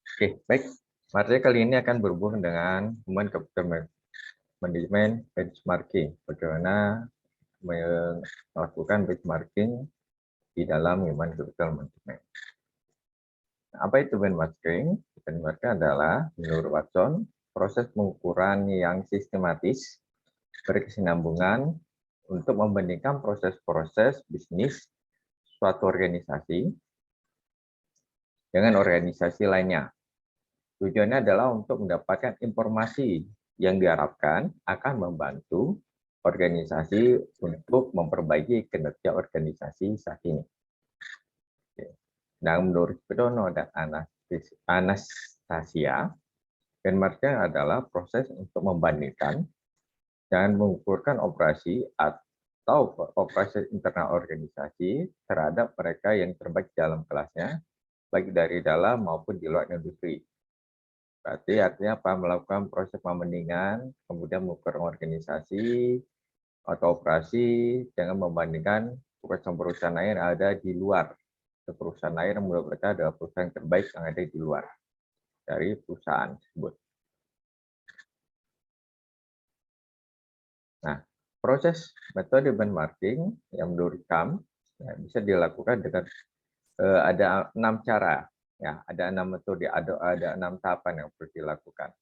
Oke, baik. Materi kali ini akan berhubungan dengan Human Capital Management benchmarking. Bagaimana melakukan benchmarking di dalam Human Capital Management. Apa itu benchmarking? Benchmarking adalah, menurut Watson, proses pengukuran yang sistematis, berkesinambungan untuk membandingkan proses-proses bisnis suatu organisasi dengan organisasi lainnya. Tujuannya adalah untuk mendapatkan informasi yang diharapkan akan membantu organisasi untuk memperbaiki kinerja organisasi saat ini. Nah, menurut Pedono dan Anastasia, benchmarking adalah proses untuk membandingkan dan mengukurkan operasi atau operasi internal organisasi terhadap mereka yang terbaik dalam kelasnya, baik dari dalam maupun di luar industri. Berarti artinya apa? Melakukan proses pembandingan, kemudian mengukur organisasi atau operasi dengan membandingkan perusahaan-perusahaan lain yang ada di luar. Perusahaan lain yang menurut mereka adalah perusahaan terbaik yang ada di luar dari perusahaan tersebut. Nah, proses metode benchmarking yang menurut KAM ya, bisa dilakukan dengan ada 6 cara. Ya, ada 6 metode, ada 6 tahapan yang perlu dilakukan.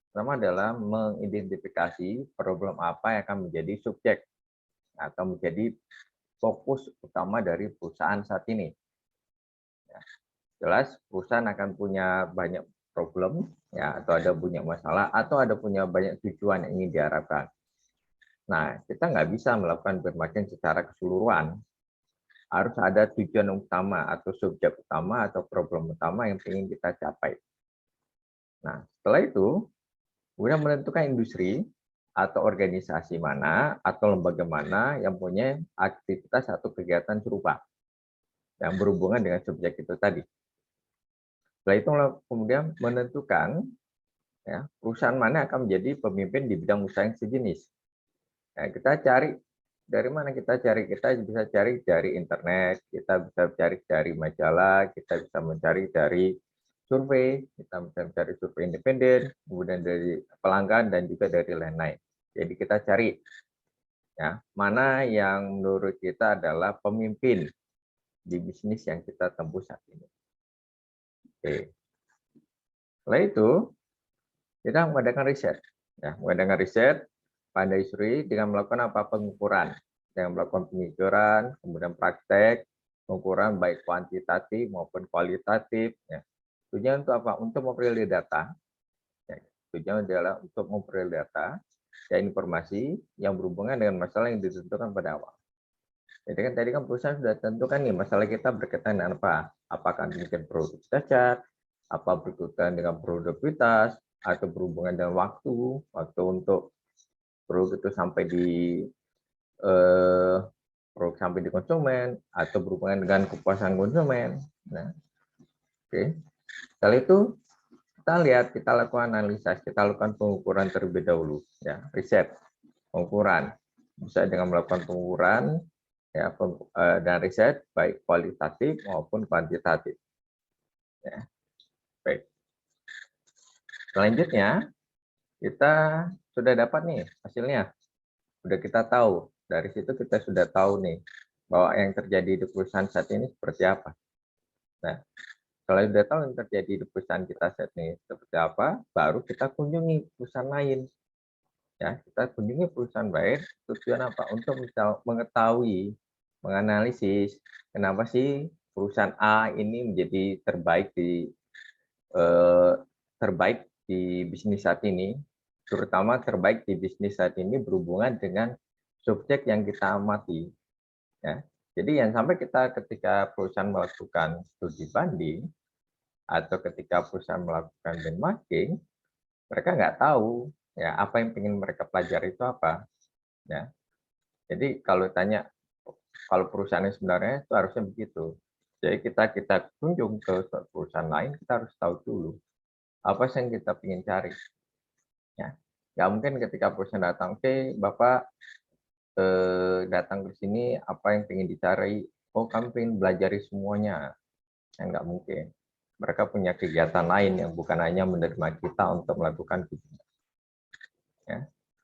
Pertama adalah mengidentifikasi problem apa yang akan menjadi subjek atau menjadi fokus utama dari perusahaan saat ini. Ya, jelas perusahaan akan punya banyak problem, ya, atau ada banyak masalah, atau ada punya banyak tujuan yang ingin diharapkan. Nah, kita nggak bisa melakukan benchmarking secara keseluruhan. Harus ada tujuan utama atau subjek utama atau problem utama yang ingin kita capai. Nah, setelah itu, kemudian menentukan industri atau organisasi mana atau lembaga mana yang punya aktivitas atau kegiatan serupa yang berhubungan dengan subjek itu tadi. Setelah itu kemudian menentukan ya, perusahaan mana akan menjadi pemimpin di bidang usaha yang sejenis. Nah, kita cari dari mana kita cari? Kita bisa cari dari internet, kita bisa cari dari majalah, kita bisa mencari dari survei, kita bisa mencari survei independen, kemudian dari pelanggan dan juga dari lain-lain. Jadi kita cari ya mana yang menurut kita adalah pemimpin di bisnis yang kita tempuh saat ini. Oke. Setelah itu kita mengadakan riset, ya mengadakan riset pada isu dengan melakukan apa pengukuran, dengan melakukan pengukuran, kemudian praktek, pengukuran baik kuantitatif maupun kualitatif. Ya. Tujuan untuk apa? Untuk memperoleh data. Ya. Tujuan adalah untuk memperoleh data dan informasi yang berhubungan dengan masalah yang ditentukan pada awal. Jadi kan tadi kan perusahaan sudah tentukan nih masalah kita berkaitan dengan apa? Apakah mungkin produk cacat, apa berkaitan dengan produktivitas, atau berhubungan dengan waktu untuk produk itu produk sampai di konsumen atau berhubungan dengan kepuasan konsumen. Nah, oke. Setelah itu kita lihat, kita lakukan analisa, kita lakukan pengukuran terlebih dahulu, ya, riset, pengukuran. Bisa dengan melakukan pengukuran ya dan riset baik kualitatif maupun kuantitatif. Ya. Baik. Selanjutnya kita sudah dapat nih hasilnya. Sudah kita tahu, dari situ kita sudah tahu nih bahwa yang terjadi di perusahaan saat ini seperti apa. Nah, kalau sudah tahu yang terjadi di perusahaan kita saat ini seperti apa, baru kita kunjungi perusahaan lain. Ya, kita kunjungi perusahaan lain, tujuan apa? Untuk mengetahui, menganalisis kenapa sih perusahaan A ini menjadi eh, terbaik di bisnis saat ini, terutama terbaik di bisnis saat ini berhubungan dengan subjek yang kita amati. Ya. Jadi yang sampai kita ketika perusahaan melakukan studi banding atau ketika perusahaan melakukan benchmarking, mereka nggak tahu ya apa yang ingin mereka pelajari itu apa. Ya. Jadi kalau tanya kalau perusahaan sebenarnya itu harusnya begitu. Jadi kita kunjung ke perusahaan lain, kita harus tahu dulu apa sih yang kita ingin cari. Ya, nggak mungkin ketika perusahaan datang, oke, Bapak datang ke sini apa yang ingin dicari? Oh, kami ingin belajar semuanya. Ya, nggak mungkin. mereka punya kegiatan lain yang bukan hanya menerima kita untuk melakukan kegiatan. Ya.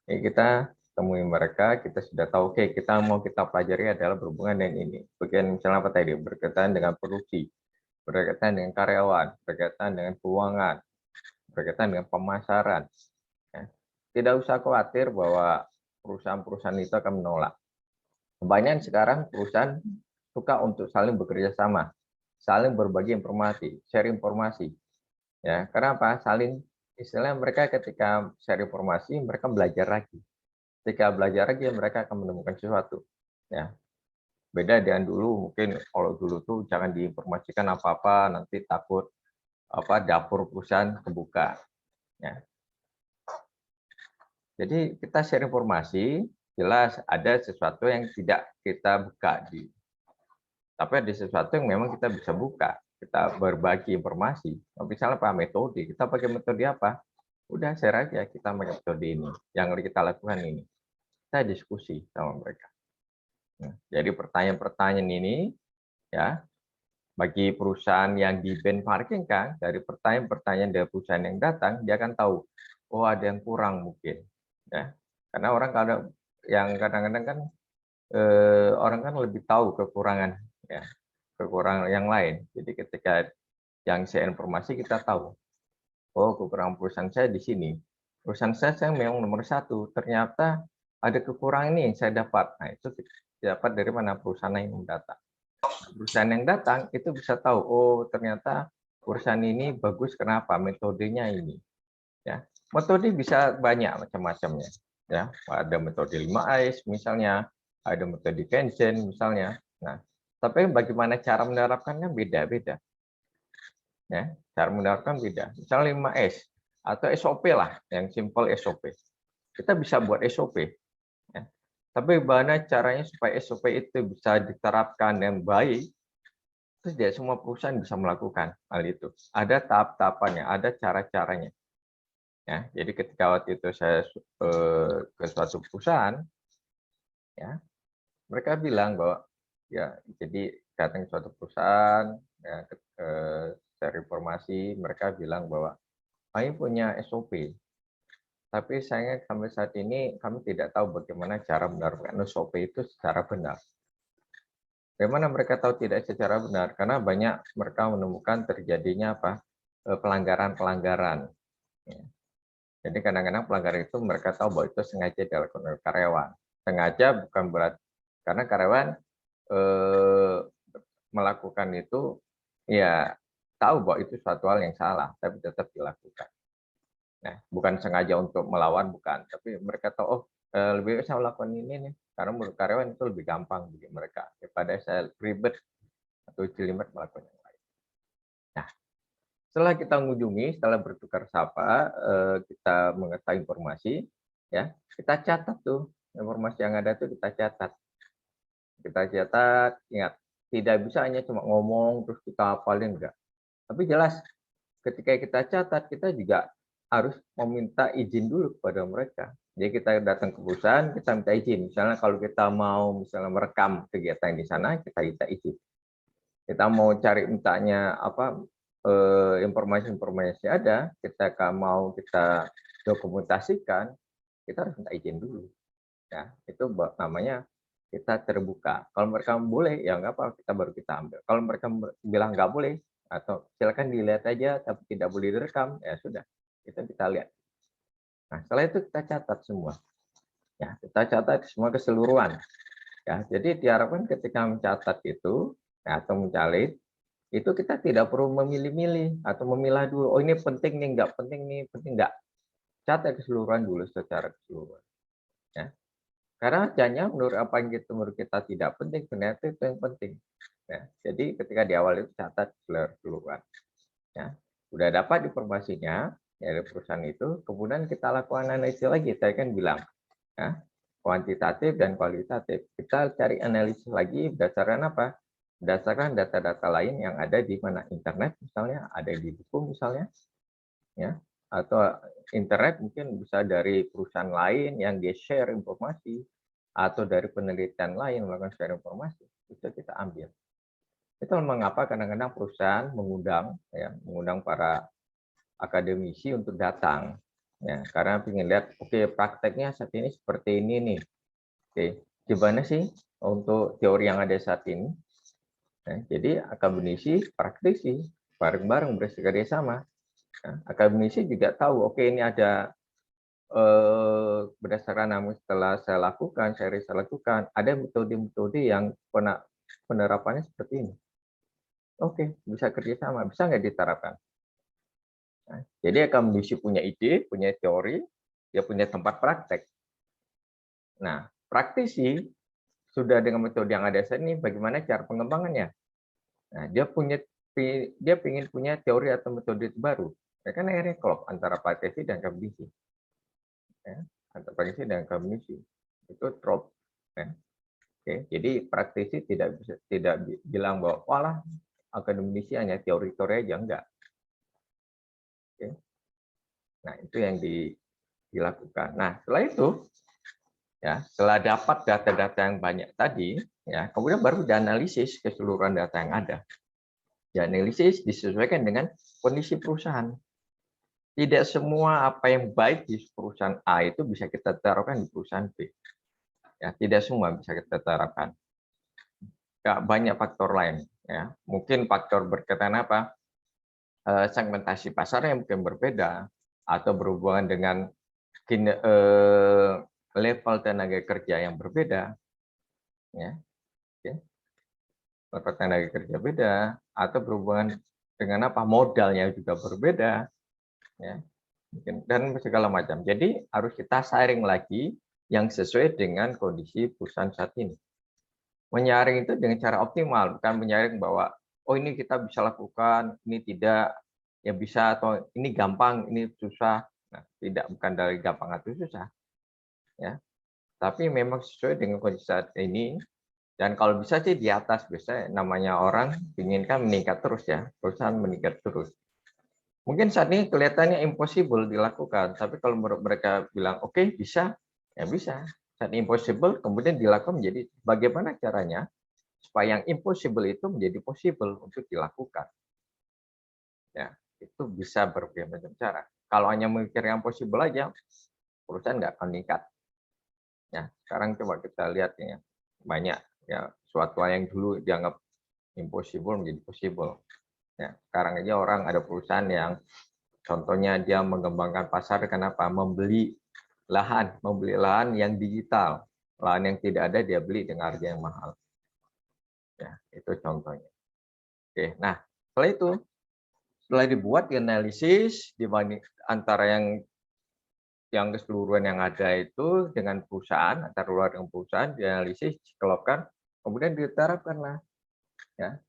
Jadi kita temui mereka, kita sudah tahu, oke, kita mau kita pelajari adalah berhubungan dengan ini. Bagian misalnya apa tadi, berkaitan dengan produksi, berkaitan dengan karyawan, berkaitan dengan keuangan, berkaitan dengan pemasaran. Ya. Tidak usah khawatir bahwa perusahaan-perusahaan itu akan menolak. Kebanyakan sekarang perusahaan suka untuk saling bekerja sama, saling berbagi informasi, share informasi. Ya, karena apa? Saling istilahnya mereka ketika share informasi, mereka belajar lagi. Ketika belajar lagi, mereka akan menemukan sesuatu. Ya, beda dengan dulu, mungkin kalau dulu tuh jangan diinformasikan apa-apa, nanti takut dapur perusahaan kebuka. Ya. Jadi kita share informasi, jelas ada sesuatu yang tidak kita buka tapi ada sesuatu yang memang kita bisa buka, kita berbagi informasi. Misalnya apa metode, kita pakai metode apa? Udah share aja, kita pakai metode ini, yang kita lakukan ini. Kita diskusi sama mereka. Nah, jadi pertanyaan-pertanyaan ini ya bagi perusahaan yang di benchmarking dari pertanyaan-pertanyaan dari perusahaan yang datang, dia akan tahu, oh ada yang kurang mungkin, ya. Karena orang yang kadang-kadang kan orang kan lebih tahu kekurangan, ya, kekurangan yang lain. Jadi ketika yang saya informasi kita tahu, oh kekurangan perusahaan saya di sini. Perusahaan saya memang nomor satu, ternyata ada kekurangan ini yang saya dapat. Nah itu dapat dari mana perusahaan yang datang. Perusahaan yang datang itu bisa tahu, oh ternyata perusahaan ini bagus kenapa? Metodenya ini. Ya, metode bisa banyak macam-macamnya. Ya, ada metode 5S misalnya, ada metode Kaizen misalnya. Nah, tapi bagaimana cara menerapkannya beda-beda. Ya, cara menerapkan beda. Misalnya 5S atau SOP lah, yang simple SOP. Kita bisa buat SOP. Ya. Tapi bagaimana caranya supaya SOP itu bisa diterapkan yang baik, itu tidak semua perusahaan bisa melakukan hal itu. Ada tahap-tahapannya, ada cara-caranya. Ya, jadi ketika waktu itu saya ke suatu perusahaan, ya, mereka bilang bahwa ya jadi datang ke suatu perusahaan, ya, share informasi, mereka bilang bahwa kami punya SOP, tapi sayangnya sampai saat ini kami tidak tahu bagaimana cara menerapkan SOP itu secara benar. Bagaimana mereka tahu tidak secara benar? Karena banyak mereka menemukan terjadinya pelanggaran-pelanggaran. Ya. Jadi kadang-kadang pelanggaran itu mereka tahu bahwa itu sengaja dilakukan oleh karyawan. Sengaja bukan berat karena karyawan melakukan itu ya tahu bahwa itu suatu hal yang salah, tapi tetap dilakukan. Nah, bukan sengaja untuk melawan, bukan, tapi mereka tahu, oh lebih baik saya melakukan ini nih, karena menurut karyawan itu lebih gampang bagi mereka daripada saya ribet atau jelimet melakukan yang lain. Nah, setelah kita mengunjungi, setelah bertukar sapa, kita mengetahui informasi, ya kita catat tuh informasi yang ada tuh kita catat. Kita catat, ingat tidak bisa hanya cuma ngomong terus kita hafalin enggak. Tapi jelas ketika kita catat kita juga harus meminta izin dulu kepada mereka. Jadi kita datang ke perusahaan, kita minta izin. Misalnya kalau kita mau misalnya merekam kegiatan di sana, kita minta izin. Kita mau cari mintanya informasi-informasi ada, kita mau kita dokumentasikan, kita harus minta izin dulu. Ya, itu namanya kita terbuka. Kalau mereka boleh, ya nggak apa, kita ambil. Kalau mereka bilang nggak boleh, atau silakan dilihat aja, tapi tidak boleh direkam, ya sudah, kita lihat. Nah, setelah itu kita catat semua. Ya, kita catat semua keseluruhan. Ya, jadi diharapkan ketika mencatat itu, ya, atau mencalid, itu kita tidak perlu memilih-milih atau memilah dulu. Oh ini penting nih, nggak penting nih, penting nggak. Catat keseluruhan dulu secara keseluruhan. Ya. Karena hanya menurut apa yang menurut kita tidak penting, ternyata itu yang penting. Ya. Jadi ketika di awal itu catat keseluruhan. Ya. Udah dapat informasinya dari perusahaan itu, kemudian kita lakukan analisis lagi. Saya kan bilang, ya, kuantitatif dan kualitatif. Kita cari analisis lagi berdasarkan apa? Berdasarkan data-data lain yang ada di mana internet misalnya, ada di buku misalnya, ya, atau internet mungkin bisa dari perusahaan lain yang dia share informasi atau dari penelitian lain melakukan share informasi, itu kita ambil. Itu mengapa kadang-kadang perusahaan mengundang para akademisi untuk datang. Ya, karena ingin lihat, oke, prakteknya saat ini seperti ini nih. Oke, gimana sih untuk teori yang ada saat ini? Ya, jadi akademisi, praktisi, bareng-bareng bekerja sama. Ya, akademisi juga tahu, oke, ini ada berdasarkan namun setelah saya riset lakukan, ada metode-metode yang penerapannya seperti ini. Oke, bisa kerjasama, bisa nggak diterapkan? Nah, jadi akademisi punya ide, punya teori, dia punya tempat praktek. Nah, praktisi sudah dengan metode yang ada saat ini, bagaimana cara pengembangannya? Nah, dia ingin punya teori atau metode baru. Ya kan akhirnya klop antara praktisi dan akademisi. Ya, antara praktisi dan akademisi. Itu trop. Ya. Oke, jadi praktisi tidak bilang bahwa walah akademisi hanya teori-teori aja, enggak. Oke. Nah, itu yang dilakukan. Nah, setelah itu ya, setelah dapat data-data yang banyak tadi, ya, kemudian baru dianalisis keseluruhan data yang ada. Dianalisis disesuaikan dengan kondisi perusahaan. Tidak semua apa yang baik di perusahaan A itu bisa kita terapkan di perusahaan B. Ya, tidak semua bisa kita terapkan. Ya, banyak faktor lain. Ya, mungkin faktor berkaitan apa? Segmentasi pasarnya mungkin berbeda atau berhubungan dengan level tenaga kerja yang berbeda. Ya, oke. Level tenaga kerja beda atau berhubungan dengan apa? Modalnya juga berbeda. Ya, mungkin dan segala macam. Jadi harus kita saring lagi yang sesuai dengan kondisi perusahaan saat ini. Menyaring itu dengan cara optimal, bukan menyaring bahwa oh ini kita bisa lakukan, ini tidak, ya bisa atau ini gampang, ini susah. Nah, tidak, bukan dari gampang atau susah, ya. Tapi memang sesuai dengan kondisi saat ini dan kalau bisa sih di atas, biasanya namanya orang inginkan meningkat terus ya, perusahaan meningkat terus. Mungkin saat ini kelihatannya impossible dilakukan, tapi kalau menurut mereka bilang oke, bisa, ya bisa. Saat impossible kemudian dilakukan menjadi bagaimana caranya supaya yang impossible itu menjadi possible untuk dilakukan. Ya, itu bisa berbagai macam cara. Kalau hanya memikir yang possible aja, perusahaan nggak akan meningkat. Ya, sekarang coba kita lihat ya, banyak ya suatu hal yang dulu dianggap impossible menjadi possible. Ya, sekarang aja orang ada perusahaan yang contohnya dia mengembangkan pasar kenapa? Membeli lahan yang digital. Lahan yang tidak ada dia beli dengan harga yang mahal. Ya, itu contohnya. Oke, nah setelah itu setelah dibuat analisis dibanding antara yang keseluruhan yang ada itu dengan perusahaan, antara luar dengan perusahaan dianalisis, dikelompokkan, kemudian diterapkanlah ya.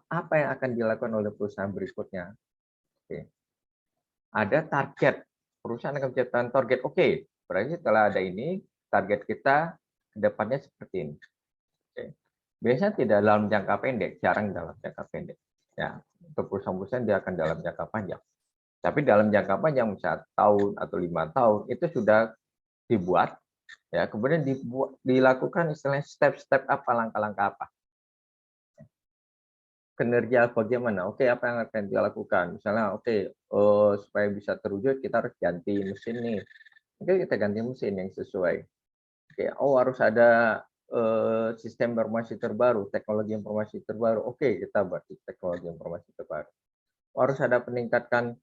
Apa yang akan dilakukan oleh perusahaan berikutnya? Oke. Ada target. Perusahaan akan menetapkan target. Oke, berarti setelah ada ini, target kita ke depannya seperti ini. Oke. Biasanya tidak dalam jangka pendek, jarang dalam jangka pendek. Ya, untuk perusahaan-perusahaan dia akan dalam jangka panjang. Tapi dalam jangka panjang, misalnya tahun atau 5 tahun, itu sudah dibuat, ya kemudian dilakukan istilahnya step-step apa, langkah-langkah apa. Kinerja bagaimana? Oke, apa yang akan dilakukan? Misalnya, oke, supaya bisa terwujud kita harus ganti mesin nih. Oke, kita ganti mesin yang sesuai. Oke, harus ada sistem informasi terbaru, teknologi informasi terbaru. Oke, kita buat teknologi informasi terbaru. Harus ada peningkatan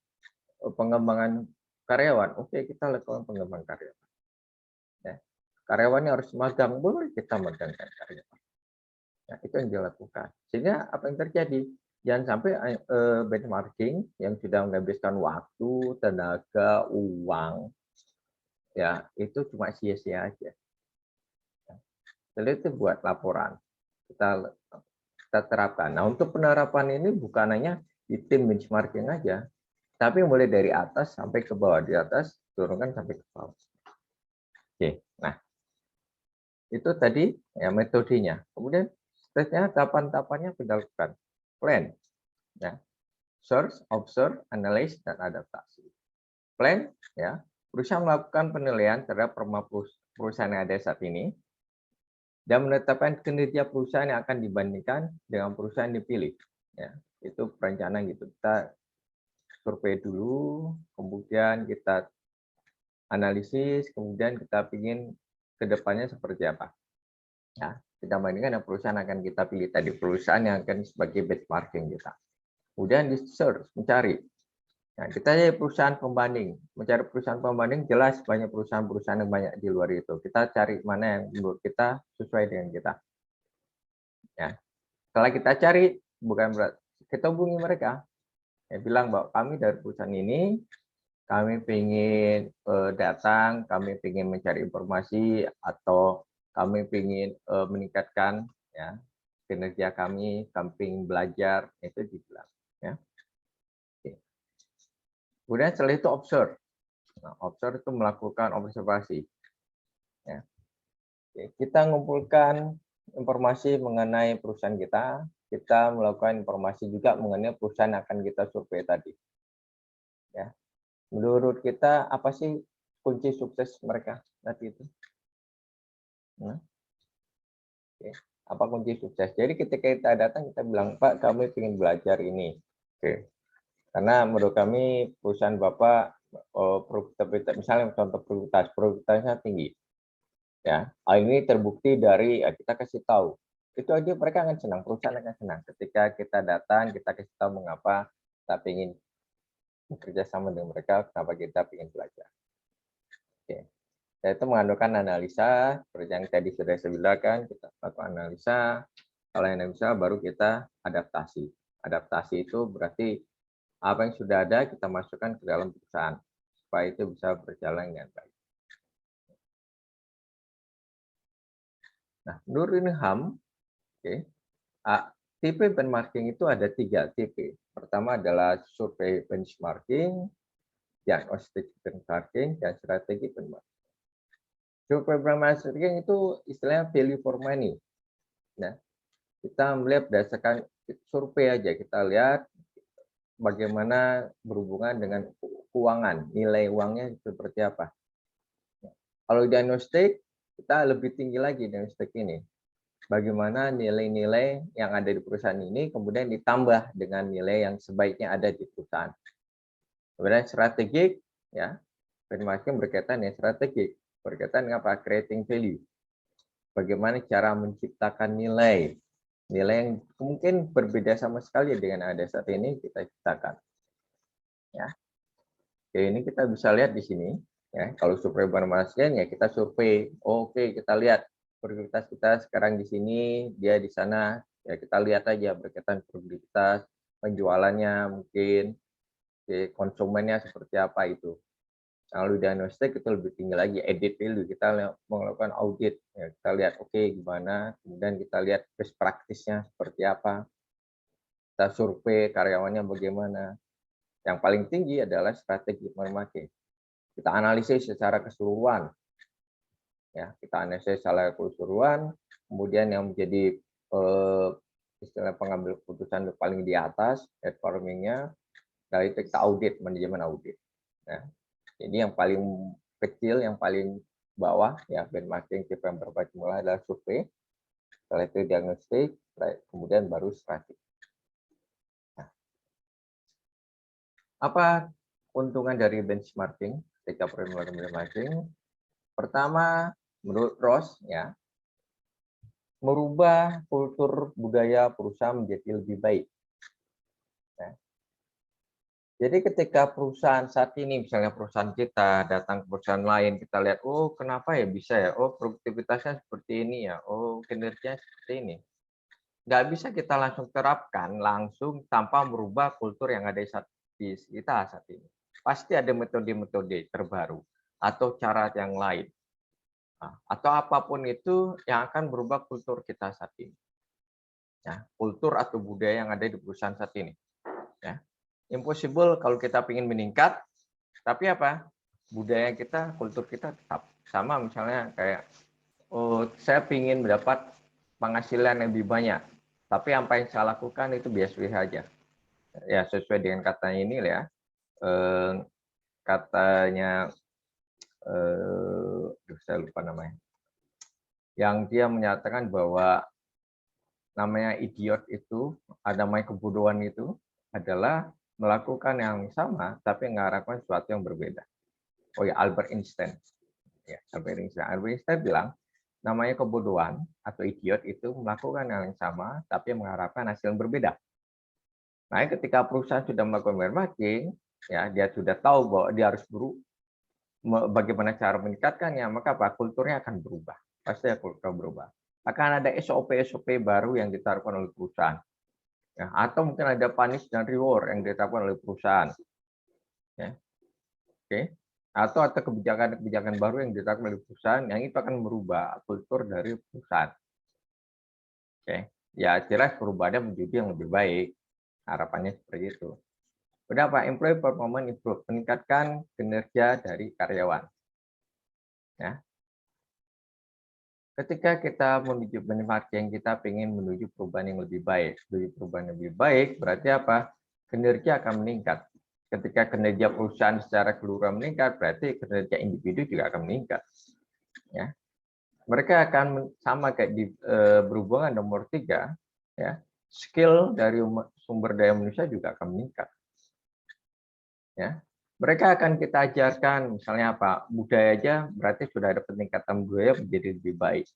pengembangan karyawan. Oke, kita lakukan pengembangan karyawan. Ya. Karyawannya harus magang, boleh kita magangkan karyawan. Nah, itu yang dilakukan. Sehingga apa yang terjadi? Jangan sampai benchmarking yang sudah menghabiskan waktu, tenaga, uang, ya itu cuma sia-sia aja. Jadi itu buat laporan. Kita terapkan. Nah, untuk penerapan ini bukan hanya di tim benchmarking aja, tapi mulai dari atas sampai ke bawah, di atas turunkan sampai ke bawah. Oke, nah itu tadi ya metodenya. Kemudian stepnya tahapan-tahapannya kita lakukan. Plan, ya, search, observe, analyze, dan adaptasi. Plan, ya, berusaha melakukan penilaian terhadap perusahaan yang ada saat ini. dan menetapkan kinerja perusahaan yang akan dibandingkan dengan perusahaan dipilih. Ya, itu perencanaan gitu. Kita survei dulu, kemudian kita analisis, kemudian kita ingin ke depannya seperti apa. Ya, kita bandingkan dengan perusahaan akan kita pilih tadi, perusahaan yang akan sebagai benchmarking kita. Kemudian di search, mencari. Nah, kita jadi perusahaan pembanding. Mencari perusahaan pembanding jelas banyak perusahaan-perusahaan yang banyak di luar itu. Kita cari mana yang menurut kita sesuai dengan kita. Ya. Setelah kita cari, bukan berarti kita hubungi mereka. Ya, bilang bahwa kami dari perusahaan ini, kami ingin datang, kami ingin mencari informasi, atau kami ingin meningkatkan ya kinerja kami, ingin belajar, itu dibilang. Ya. Oke. Kemudian setelah itu observe. Nah, observe itu melakukan observasi. Ya. Oke. Kita mengumpulkan informasi mengenai perusahaan kita melakukan informasi juga mengenai perusahaan yang akan kita survei tadi. Ya. Menurut kita apa sih kunci sukses mereka tadi itu? Nah, oke. Apa kunci sukses? Jadi ketika kita datang kita bilang, Pak, kami ingin belajar ini. Oke. Karena menurut kami perusahaan Bapak produktivitas, misalnya contoh produktivitasnya tinggi. Ya, hal ini terbukti dari kita kasih tahu. Itu aja mereka akan senang, perusahaan akan senang. Ketika kita datang, kita kasih tahu mengapa kita ingin bekerja sama dengan mereka, kenapa kita ingin belajar. Oke. Itu mengandalkan analisa, seperti yang tadi sudah saya bilang, kita lakukan analisa. Kalau analisa baru kita adaptasi. Adaptasi itu berarti apa yang sudah ada kita masukkan ke dalam perusahaan supaya itu bisa berjalan dengan baik. Nah, menurut Ham, tipe benchmarking itu ada 3 tipe. Pertama adalah survei benchmarking, diagnostik benchmarking, dan strategi benchmarking. Survei benchmarking itu istilahnya value for money. Nah, kita melihat berdasarkan survei aja, kita lihat bagaimana berhubungan dengan keuangan, nilai uangnya seperti apa. Kalau diagnostik, kita lebih tinggi lagi diagnostik ini. Bagaimana nilai-nilai yang ada di perusahaan ini kemudian ditambah dengan nilai yang sebaiknya ada di perusahaan. Kemudian strategik, ya, benchmarking berkaitan dengan strategik, berkaitan dengan apa? Creating value. Bagaimana cara menciptakan nilai yang mungkin berbeda sama sekali dengan yang ada saat ini kita ciptakan. Ya. Oke, ini kita bisa lihat di sini. Ya, kalau survei benchmarking ya kita survei. Oke, kita lihat produktivitas kita sekarang di sini, dia di sana. Ya kita lihat aja berkaitan produktivitas, penjualannya mungkin, konsumennya seperti apa itu. Kalau diagnostik itu lebih tinggi lagi, edit value, kita melakukan audit. Ya, kita lihat oke gimana, kemudian kita lihat best practice-nya seperti apa. Kita survei karyawannya bagaimana. Yang paling tinggi adalah strategi marketing. Kita analisis secara keseluruhan. Ya, kita analisis secara keseluruhan, kemudian yang menjadi istilah pengambil keputusan paling di atas, performing-nya, dari itu kita audit, manajemen audit. Nah, jadi yang paling kecil, yang paling bawah, ya benchmarking tipe yang berbasis mulai adalah survei, setelah itu diagnostik, kemudian baru strategi. Nah, apa keuntungan dari benchmarking ketika melakukan benchmarking? Pertama, menurut Ross, ya, merubah kultur budaya perusahaan menjadi lebih baik. Ya. Jadi ketika perusahaan saat ini, misalnya perusahaan kita datang ke perusahaan lain, kita lihat, oh kenapa ya bisa ya, oh produktivitasnya seperti ini ya, oh kinerjanya seperti ini. Nggak bisa kita langsung terapkan langsung tanpa merubah kultur yang ada di kita saat ini. Pasti ada metode-metode terbaru atau cara yang lain. Nah, atau apapun itu yang akan berubah kultur kita saat ini. Ya, kultur atau budaya yang ada di perusahaan saat ini. Ya. Impossible kalau kita ingin meningkat, tapi apa? Budaya kita, kultur kita tetap sama. Misalnya kayak, oh, saya ingin mendapat penghasilan yang lebih banyak, tapi apa yang saya lakukan itu biasa-biasa aja. Ya sesuai dengan katanya ini ya, katanya, saya lupa namanya. yang dia menyatakan bahwa namanya idiot itu, namanya kebodohan itu adalah melakukan yang sama tapi mengharapkan sesuatu yang berbeda. Oh ya, Albert Einstein. Ya, Albert Einstein. Albert Einstein bilang namanya kebodohan atau idiot itu melakukan hal yang sama tapi mengharapkan hasil yang berbeda. Nah, ketika perusahaan sudah melakukan benchmarking, ya dia sudah tahu bahwa dia harus bagaimana cara meningkatkannya, maka apa? Kulturnya akan berubah. Pasti kultur berubah. Akan ada SOP baru yang diterapkan oleh perusahaan. Ya, atau mungkin ada punish dan reward yang ditetapkan oleh perusahaan. Ya. Oke. Atau kebijakan-kebijakan baru yang ditetapkan oleh perusahaan yang itu akan merubah kultur dari perusahaan. Oke. Ya, jelas perubahannya menjadi yang lebih baik. Harapannya seperti itu. Berapa? Employee performance improve, meningkatkan kinerja dari karyawan. Ya. Ketika kita menuju benchmarking, kita ingin menuju perubahan yang lebih baik. Menuju perubahan yang lebih baik berarti apa? Kinerja akan meningkat. Ketika kinerja perusahaan secara keseluruhan meningkat, berarti kinerja individu juga akan meningkat. Ya. Mereka akan sama kayak di berhubungan nomor 3, ya. Skill dari sumber daya manusia juga akan meningkat. Ya. Mereka akan kita ajarkan misalnya apa? Budaya aja berarti sudah ada peningkatan budaya menjadi lebih baik.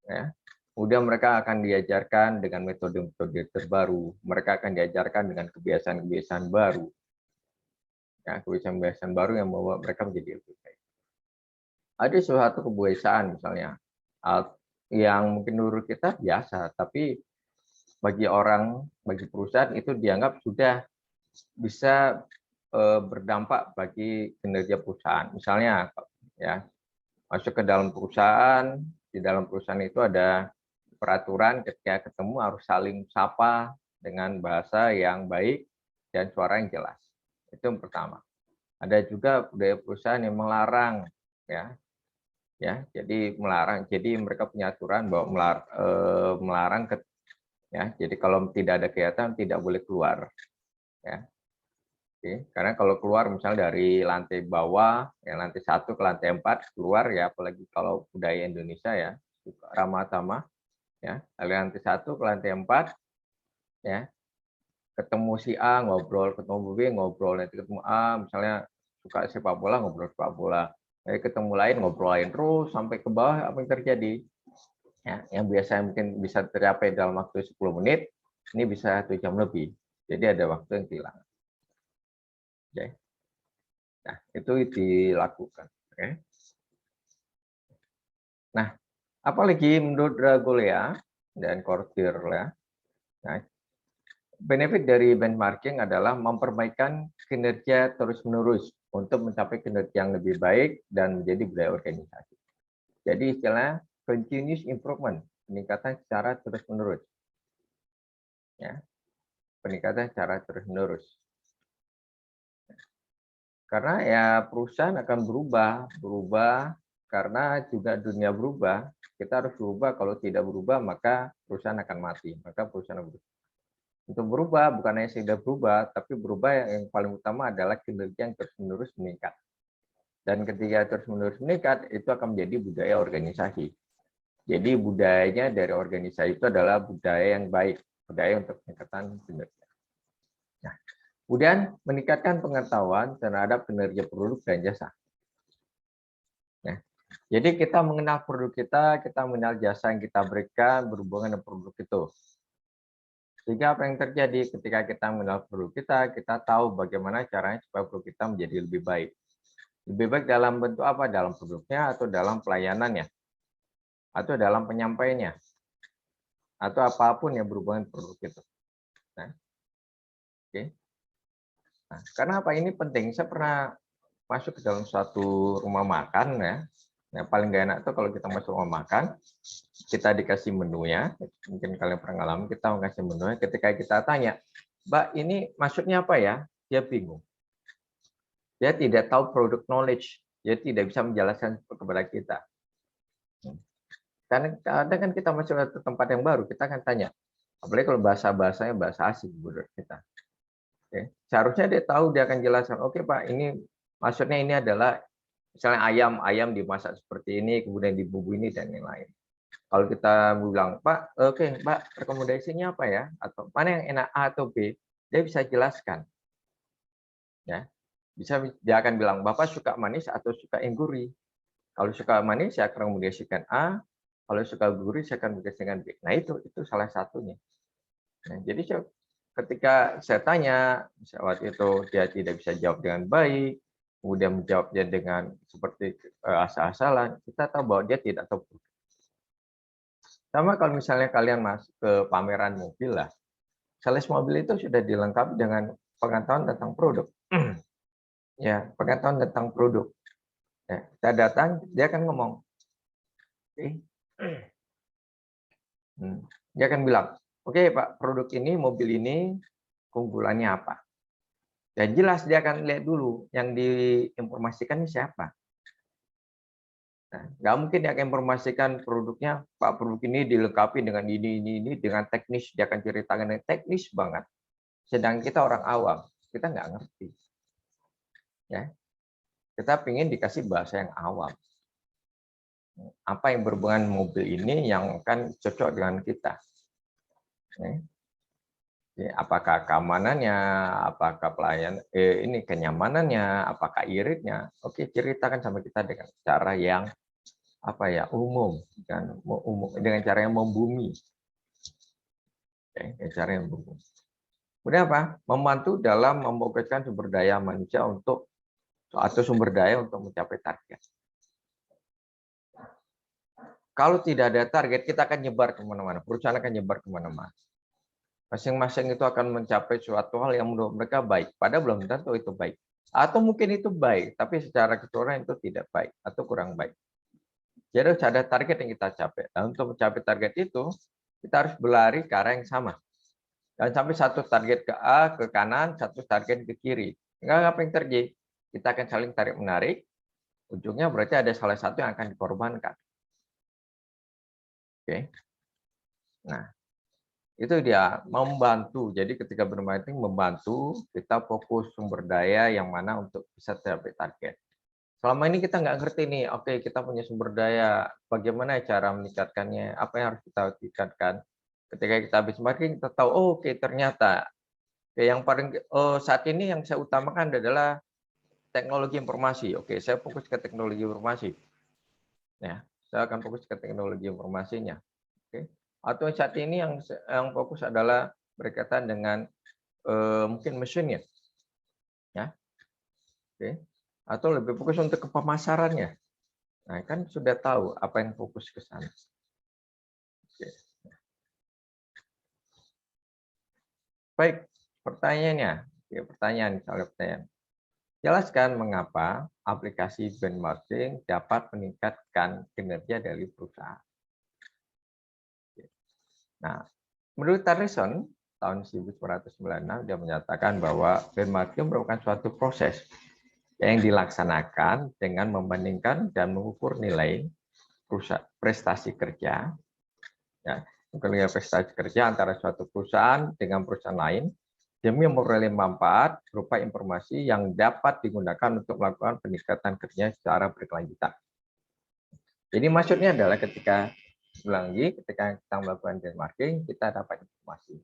Ya. Kemudian mereka akan diajarkan dengan metode-metode terbaru. Mereka akan diajarkan dengan kebiasaan-kebiasaan baru. Ya, kebiasaan-kebiasaan baru yang membawa mereka menjadi lebih baik. Ada suatu kebiasaan misalnya yang mungkin menurut kita biasa, tapi bagi perusahaan itu dianggap sudah bisa berdampak bagi kinerja perusahaan. Misalnya, ya masuk ke dalam perusahaan, di dalam perusahaan itu ada peraturan ketika ketemu harus saling sapa dengan bahasa yang baik dan suara yang jelas. Itu yang pertama. Ada juga budaya perusahaan yang melarang, ya, jadi melarang. Jadi mereka punya aturan bahwa melarang, ya. Jadi kalau tidak ada kegiatan tidak boleh keluar, ya. Oke. Karena kalau keluar misalnya dari lantai bawah, ya lantai 1 ke lantai 4 keluar ya, apalagi kalau budaya Indonesia ya, ramah tamah. Ya, dari lantai 1 ke lantai 4, ya, ketemu si A ngobrol, ketemu B ngobrol, nanti ketemu A misalnya suka sepak bola ngobrol sepak bola, nanti ketemu lain ngobrol lain terus sampai ke bawah apa yang terjadi? Ya, yang biasanya mungkin bisa tercapai dalam waktu 10 menit, ini bisa 1 jam lebih. Jadi ada waktu yang hilang. Oke. Nah, itu dilakukan. Oke. Nah, apalagi menurut Dragolea dan Kortir ya. Nah, benefit dari benchmarking adalah memperbaikan kinerja terus-menerus untuk mencapai kinerja yang lebih baik dan menjadi budaya organisasi. Jadi istilahnya continuous improvement, peningkatan secara terus-menerus. Ya, peningkatan secara terus-menerus. Karena ya perusahaan akan berubah karena juga dunia berubah. Kita harus berubah, kalau tidak berubah maka perusahaan akan mati. Maka perusahaan berubah. Untuk berubah, bukan hanya sekedar berubah, tapi berubah yang paling utama adalah kinerja yang terus-menerus meningkat. Dan ketika terus-menerus meningkat, itu akan menjadi budaya organisasi. Jadi budayanya dari organisasi itu adalah budaya yang baik, budaya untuk peningkatan kinerja. Nah, kemudian meningkatkan pengetahuan terhadap kinerja produk dan jasa. Nah, jadi kita mengenal produk kita mengenal jasa yang kita berikan berhubungan dengan produk itu. Sehingga apa yang terjadi ketika kita mengenal produk kita tahu bagaimana caranya supaya produk kita menjadi lebih baik. Lebih baik dalam bentuk apa? Dalam produknya atau dalam pelayanannya? Atau dalam penyampaiannya? Atau apapun yang berhubungan produk itu. Nah, oke. Nah, karena apa ini penting? Saya pernah masuk ke dalam suatu rumah makan ya. Yang paling gak enak itu kalau kita masuk rumah makan, kita dikasih menunya, mungkin kalian pernah ngalamin, kita kasih menunya, ketika kita tanya, Mbak ini maksudnya apa ya? Dia bingung. Dia tidak tahu product knowledge, dia tidak bisa menjelaskan kepada kita. Karena kadang kan kita masuk ke tempat yang baru, kita akan tanya, apalagi kalau bahasanya bahasa asing menurut kita. Oke. Seharusnya dia tahu, dia akan jelaskan, oke Pak, ini maksudnya ini adalah Misalnya ayam dimasak seperti ini, kemudian dibumbu ini dan lain-lain. Kalau kita bilang, Pak, oke, Mbak, rekomendasinya apa ya? Atau mana yang enak A atau B? Dia bisa jelaskan, ya. Dia akan bilang, Bapak suka manis atau suka yang gurih? Kalau suka manis, saya akan rekomendasikan A. Kalau suka gurih, saya akan rekomendasikan B. Nah, itu salah satunya. Nah, jadi ketika saya tanya, waktu itu dia tidak bisa jawab dengan baik, kemudian menjawabnya dengan seperti asal-asalan, kita tahu bahwa dia tidak tahu. Sama kalau misalnya kalian masuk ke pameran mobil lah, sales mobil itu sudah dilengkapi dengan pengetahuan tentang produk. Ya, pengetahuan tentang produk. Ya, kita datang, dia akan ngomong, dia akan bilang, oke Pak, produk ini, mobil ini, keunggulannya apa? Dan jelas dia akan lihat dulu yang diinformasikan ini siapa. Nah, nggak mungkin dia akan informasikan produknya, Pak, produk ini dilengkapi dengan ini, dengan teknis, dia akan ceritakan dengan teknis banget. Sedang kita orang awam, kita nggak ngerti. Ya, kita ingin dikasih bahasa yang awam. Apa yang berhubungan mobil ini yang akan cocok dengan kita. Apakah keamanannya, apakah ini kenyamanannya, apakah iritnya. Oke, ceritakan sama kita dengan cara yang umum, dengan cara yang membumi. Dengan cara yang membumi. Kemudian apa? Membantu dalam memfokuskan sumber daya manusia atau sumber daya untuk mencapai target. Kalau tidak ada target, kita akan nyebar kemana-mana. Perusahaan akan nyebar kemana-mana. Masing-masing itu akan mencapai suatu hal yang menurut mereka baik. Padahal belum tentu itu baik. Atau mungkin itu baik, tapi secara keseluruhan itu tidak baik atau kurang baik. Jadi harus ada target yang kita capai. Nah, untuk mencapai target itu, kita harus berlari ke arah yang sama. Dan sampai satu target ke A, ke kanan, satu target ke kiri. Enggak apa yang terjadi? Kita akan saling tarik-menarik. Ujungnya berarti ada salah satu yang akan dikorbankan. Oke. Nah, itu dia membantu. Jadi ketika bermarketing membantu kita fokus sumber daya yang mana untuk bisa tercapai target. Selama ini kita nggak ngerti nih, oke kita punya sumber daya, bagaimana cara meningkatkannya, apa yang harus kita tingkatkan. Ketika kita habis marketing kita tahu, oh, oke ternyata yang paling saat ini yang saya utamakan adalah teknologi informasi. Oke, saya fokus ke teknologi informasi. Ya, saya akan fokus ke teknologi informasinya. Oke. Atau saat ini yang fokus adalah berkaitan dengan mungkin mesinnya, ya, oke. Atau lebih fokus untuk ke pemasarannya. Nah, kan sudah tahu apa yang fokus ke sana. Oke. Baik, pertanyaannya, pertanyaan. Jelaskan mengapa aplikasi benchmarking dapat meningkatkan kinerja dari perusahaan. Nah, menurut Tarleton tahun 1996 dia menyatakan bahwa benchmarking merupakan suatu proses yang dilaksanakan dengan membandingkan dan mengukur nilai prestasi kerja, ya, nilai prestasi kerja antara suatu perusahaan dengan perusahaan lain demi memperoleh manfaat berupa informasi yang dapat digunakan untuk melakukan peningkatan kerja secara berkelanjutan. Jadi maksudnya adalah ketika kita melakukan benchmarking, kita dapat informasi.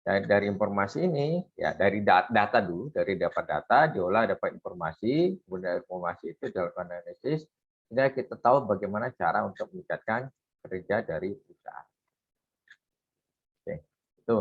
Dan dari informasi ini, ya dari data dulu, dari dapat data, diolah dapat informasi, kemudian informasi itu dilakukan analisis, sehingga kita tahu bagaimana cara untuk meningkatkan kerja dari perusahaan. Oke, itu